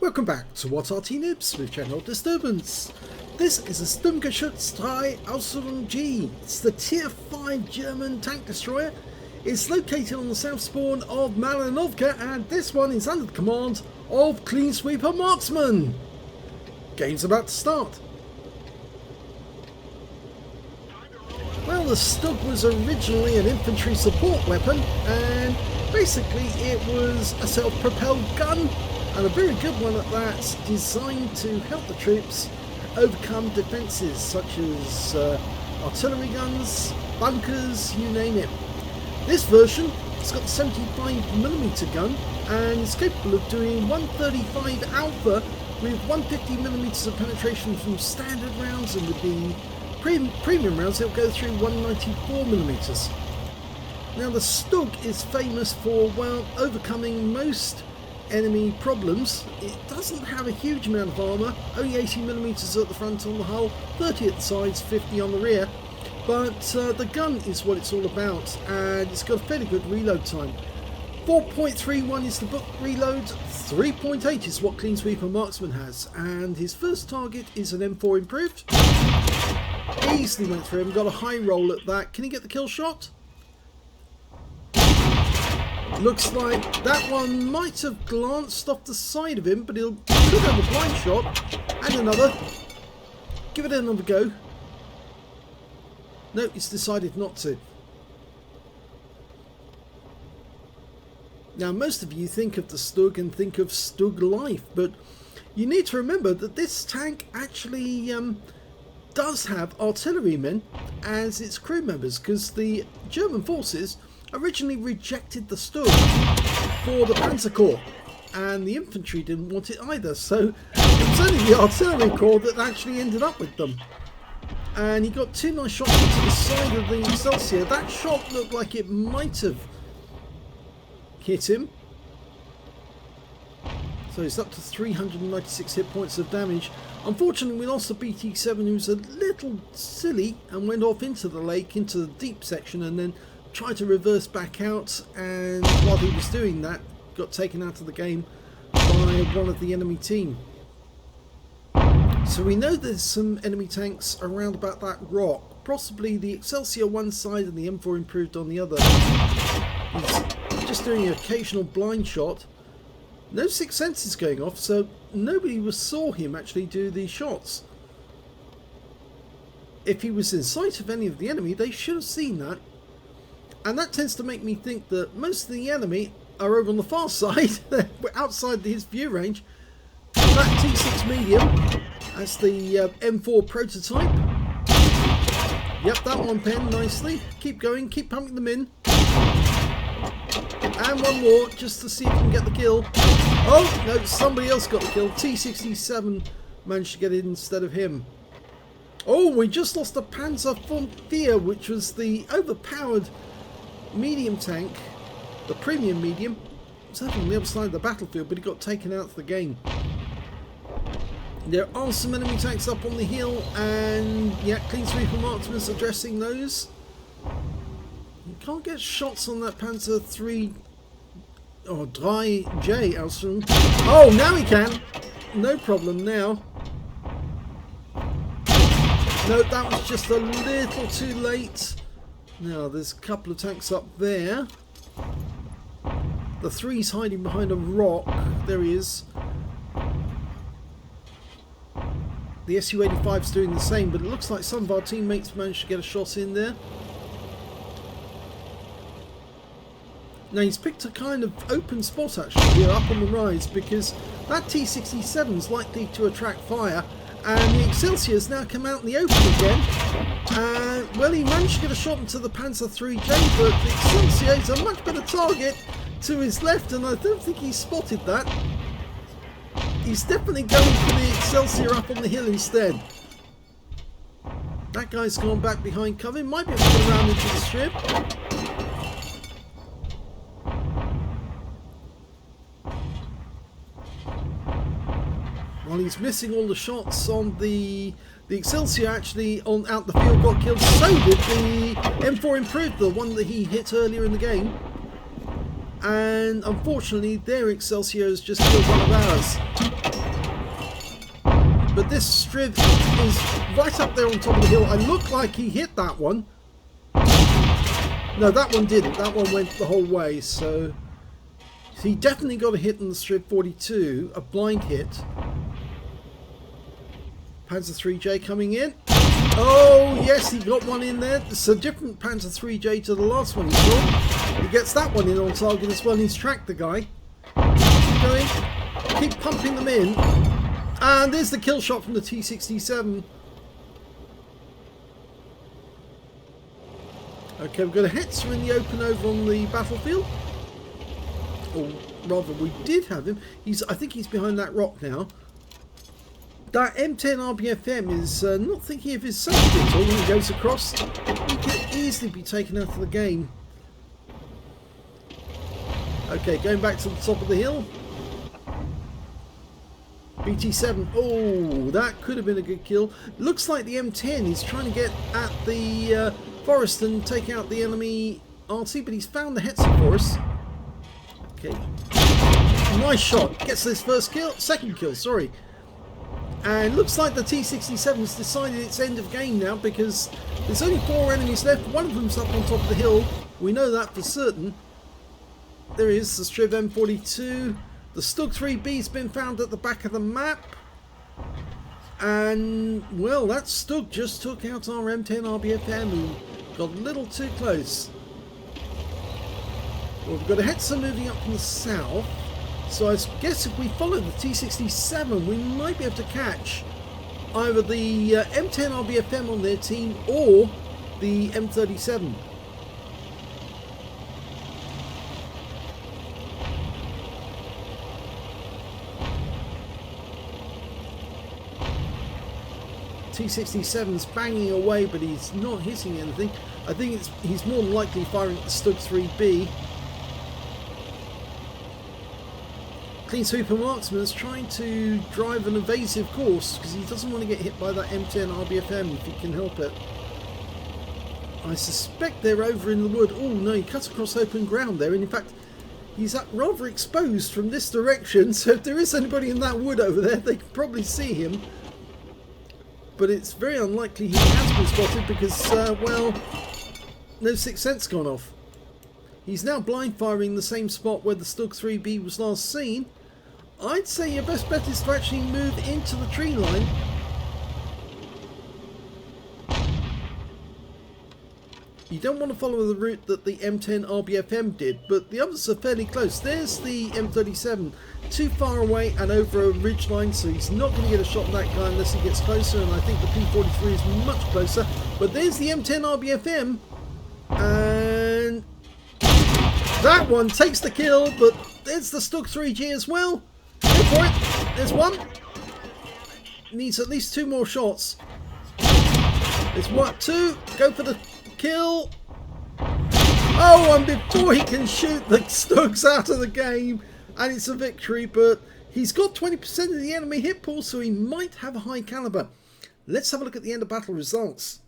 Welcome back to What Arty Noobs with General Disturbance. This is a StuG III Ausf G. It's the Tier 5 German tank destroyer. It's located on the south spawn of Malinovka, and this one is under the command of Clean Sweeper Marksman. Game's about to start. Well, the StuG was originally an infantry support weapon, and basically it was a self-propelled gun, and a very good one at that, designed to help the troops overcome defences such as artillery guns, bunkers, you name it. This version has got the 75mm gun and is capable of doing 135 alpha with 150mm of penetration from standard rounds, and with the premium rounds it'll go through 194mm. Now the StuG is famous for, well, overcoming most enemy problems. It doesn't have a huge amount of armour, only 80mm at the front on the hull, 30 at the sides, 50 on the rear, but the gun is what it's all about, and it's got a fairly good reload time. 4.31 is the book reload, 3.8 is what Clean Sweeper Marksman has, and his first target is an M4 improved. Easily went through him, got a high roll at that. Can he get the kill shot? Looks like that one might have glanced off the side of him, but he could have a blind shot. And another. Give it another go. No, he's decided not to. Now, most of you think of the StuG and think of StuG Life, but you need to remember that this tank actually does have artillerymen as its crew members, because the German forces originally rejected the StuG for the Panzer Corps, and the infantry didn't want it either, so it was only the artillery corps that actually ended up with them. And he got two nice shots into the side of the Excelsior. That shot looked like it might have hit him, so he's up to 396 hit points of damage. Unfortunately, we lost the BT-7, who's a little silly and went off into the lake, into the deep section, and then tried to reverse back out, and while he was doing that got taken out of the game by one of the enemy team. So we know there's some enemy tanks around about that rock, possibly the Excelsior one side and the M4 improved on the other. He's just doing an occasional blind shot. No sixth senses going off, so nobody saw him actually do these shots. If he was in sight of any of the enemy, they should have seen that. And that tends to make me think that most of the enemy are over on the far side. We're outside his view range. That T6 medium, that's the M4 prototype. Yep, that one penned nicely. Keep going, keep pumping them in. And one more, just to see if you can get the kill. Oh, no, somebody else got the kill. T67 managed to get it instead of him. Oh, we just lost a Panzer IV, which was the overpowered medium tank, the premium medium. It was over on the other side of the battlefield, but he got taken out of the game. There are some enemy tanks up on the hill, and yeah, Clean Sweeper Marksman's addressing those. You can't get shots on that Panzer III or III Ausf. Oh, now he can. No problem now. No, that was just a little too late. Now, there's a couple of tanks up there. The 3's hiding behind a rock. There he is. The Su-85's doing the same, but it looks like some of our teammates managed to get a shot in there. Now, he's picked a kind of open spot actually here up on the rise, because that T-67 is likely to attract fire, and the Excelsior's now come out in the open again. Well, he managed to get a shot into the Panzer III J, but the Excelsior is a much better target to his left, and I don't think he spotted that. He's definitely going for the Excelsior up on the hill instead. That guy's gone back behind cover, might be able to get around into the strip. While he's missing all the shots on the Excelsior, actually on out the field got killed. So did the M4 improved, the one that he hit earlier in the game. And unfortunately their Excelsior has just killed one of ours. but this StuG is right up there on top of the hill. I look like he hit that one. No, that one didn't. That one went the whole way, so he definitely got a hit in the StuG 42, a blind hit. Panzer 3J coming in. Oh, yes, he got one in there. It's a different Panzer 3J to the last one he saw. He gets that one in on target as well. He's tracked the guy. Keep going. Keep pumping them in. And there's the kill shot from the T-67. Okay, we've got a Hetzer in the open over on the battlefield. Or rather, we did have him. I think he's behind that rock now. That M10 RBFM is not thinking of his safety at all when he goes across. He could easily be taken out of the game. Okay, going back to the top of the hill. BT7. Oh, that could have been a good kill. Looks like the M10 is trying to get at the forest and take out the enemy Arty, but he's found the Hetzer for us. Okay. Nice shot. Gets this first kill. Second kill, sorry. And looks like the T-67 has decided it's end of game now because there's only 4 enemies left. One of them's up on top of the hill. We know that for certain. There is the StuG M42. The StuG III B's been found at the back of the map. And, well, that StuG just took out our M10 RBFM who got a little too close. Well, we've got a Hetzer moving up from the south. So I guess if we follow the T-67, we might be able to catch either the M10 RBFM on their team or the M37. T-67's banging away, but he's not hitting anything. I think he's more than likely firing at the StuG III B. Clean Sweeper Marksman is trying to drive an evasive course because he doesn't want to get hit by that M10 RBFM if he can help it. I suspect they're over in the wood. Oh no, he cuts across open ground there, and in fact he's rather exposed from this direction, so if there is anybody in that wood over there they can probably see him. But it's very unlikely he has been spotted because, well, no Sixth Sense gone off. He's now blind firing the same spot where the StuG III B was last seen. I'd say your best bet is to actually move into the tree line. You don't want to follow the route that the M10 RBFM did, but the others are fairly close. There's the M37, too far away and over a ridge line, so he's not going to get a shot at that guy unless he gets closer, and I think the P43 is much closer. But there's the M10 RBFM, and that one takes the kill, but there's the StuG 3G as well. Go for it. There's one. Needs at least 2 more shots. There's 1, 2. Go for the kill. Oh, and before he can shoot, the StuG's out of the game, and it's a victory, but he's got 20% of the enemy hit pool, so he might have a high caliber. Let's have a look at the end of battle results.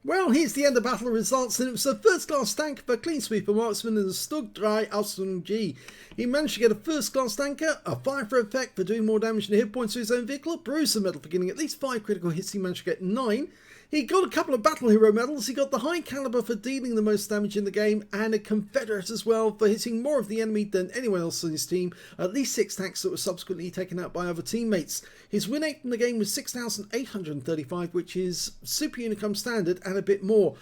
Well, here's the end of battle results, and it was a first class tank for Clean Sweeper Marksman in the StuG III Ausf G. He managed to get a first class tanker, a fire for effect for doing more damage than hit points to his own vehicle, a bruiser medal for getting at least 5 critical hits. He managed to get 9. He got a couple of battle hero medals. He got the high caliber for dealing the most damage in the game, and a Confederate as well for hitting more of the enemy than anyone else on his team. At least 6 tanks that were subsequently taken out by other teammates. His win rate in the game was 6,835, which is Super Unicum standard and a bit more.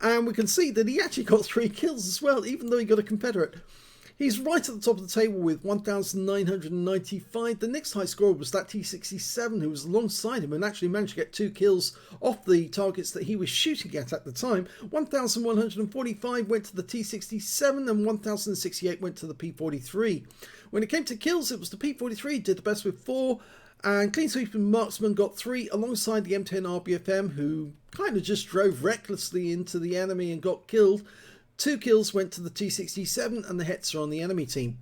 And we can see that he actually got 3 kills as well, even though he got a Confederate. He's right at the top of the table with 1,995. The next high scorer was that T-67 who was alongside him and actually managed to get 2 kills off the targets that he was shooting at the time. 1,145 went to the T-67 and 1,068 went to the P-43. When it came to kills, it was the P-43 did the best with 4, and Clean Sweeper Marksman got 3 alongside the M10 RBFM, who kind of just drove recklessly into the enemy and got killed. 2 kills went to the T-67 and the Hetzer on the enemy team.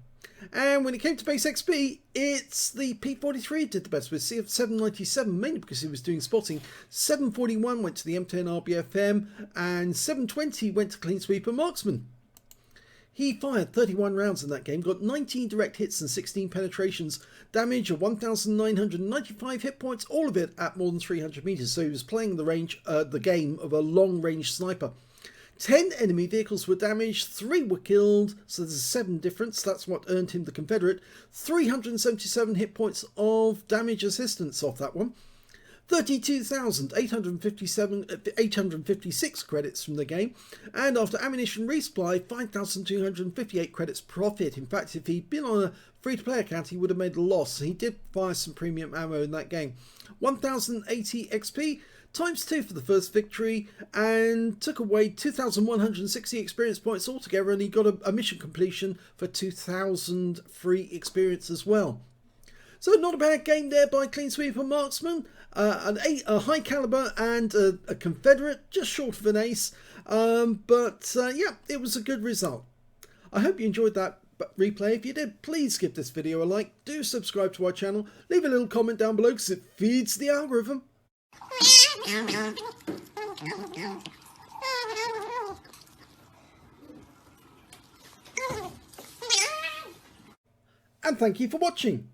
And when it came to base XP, it's the P-43 did the best with 797, mainly because he was doing spotting. 741 went to the M10 RBFM and 720 went to Clean Sweeper Marksman. He fired 31 rounds in that game, got 19 direct hits and 16 penetrations, damage of 1,995 hit points, all of it at more than 300 meters. So he was playing the game of a long-range sniper. 10 enemy vehicles were damaged, 3 were killed, so there's a 7 difference. That's what earned him the Confederate. 377 hit points of damage assistance off that one. 32,856 credits from the game, and after ammunition resupply, 5,258 credits profit. In fact, if he'd been on a free-to-play account, he would have made a loss. He did fire some premium ammo in that game. 1,080 XP, times 2 for the first victory, and took away 2,160 experience points altogether, and he got a mission completion for 2,000 free experience as well. So not a bad game there by Clean Sweeper Marksman. A high caliber and a Confederate, just short of an ace. Yeah, it was a good result. I hope you enjoyed that replay. If you did, please give this video a like. Do subscribe to our channel. Leave a little comment down below because it feeds the algorithm. And thank you for watching.